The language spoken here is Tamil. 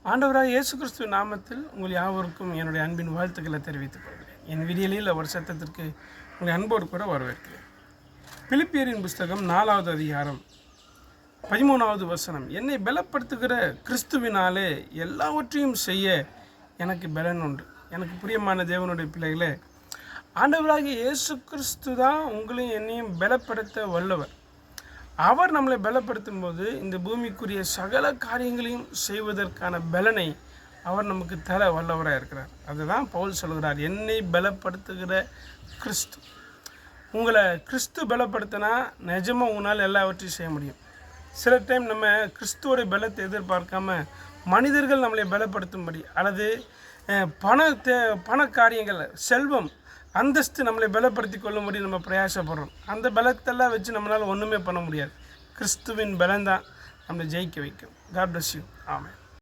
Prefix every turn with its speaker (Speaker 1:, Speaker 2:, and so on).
Speaker 1: ஆண்டவராக இயேசு கிறிஸ்துவ நாமத்தில் உங்கள் யாவருக்கும் என்னுடைய அன்பின் வாழ்த்துக்களை தெரிவித்துக் கொள்கிறேன். என் விடியலில் ஒரு சத்தத்திற்கு உங்களை அன்போடு கூட வரவேற்கிறேன். பிலிப்பியரின் புஸ்தகம் 4வது அதிகாரம் 13வது வசனம். என்னை பலப்படுத்துகிற கிறிஸ்துவினாலே எல்லாவற்றையும் செய்ய எனக்கு பலன் உண்டு. எனக்கு பிரியமான தேவனுடைய பிள்ளைகளே, ஆண்டவராகிய இயேசு கிறிஸ்து தான் உங்களையும் என்னையும் பலப்படுத்த வல்லவர். அவர் நம்மளை பலப்படுத்தும் போது இந்த பூமிக்குரிய சகல காரியங்களையும் செய்வதற்கான பலனை அவர் நமக்கு தர வல்லவராக இருக்கிறார். அதுதான் பவுல் சொல்கிறார், என்னை பலப்படுத்துகிற கிறிஸ்து. உங்களை கிறிஸ்து பலப்படுத்தினா நிஜமாக உங்களால் எல்லாவற்றையும் செய்ய முடியும். சில டைம் நம்ம கிறிஸ்துவோடைய பலத்தை எதிர்பார்க்காம மனிதர்கள் நம்மளை பலப்படுத்தும்படி அல்லது பண காரியங்கள், செல்வம், அந்தஸ்து நம்மளை பலப்படுத்தி கொள்ளும்படி நம்ம பிரயாசப்படுறோம். அந்த பலத்தெல்லாம் வச்சு நம்மளால் ஒன்றுமே பண்ண முடியாது. கிறிஸ்துவின் பலம்தான் நம்மளை ஜெயிக்க வைக்கும். God bless you. ஆமென்.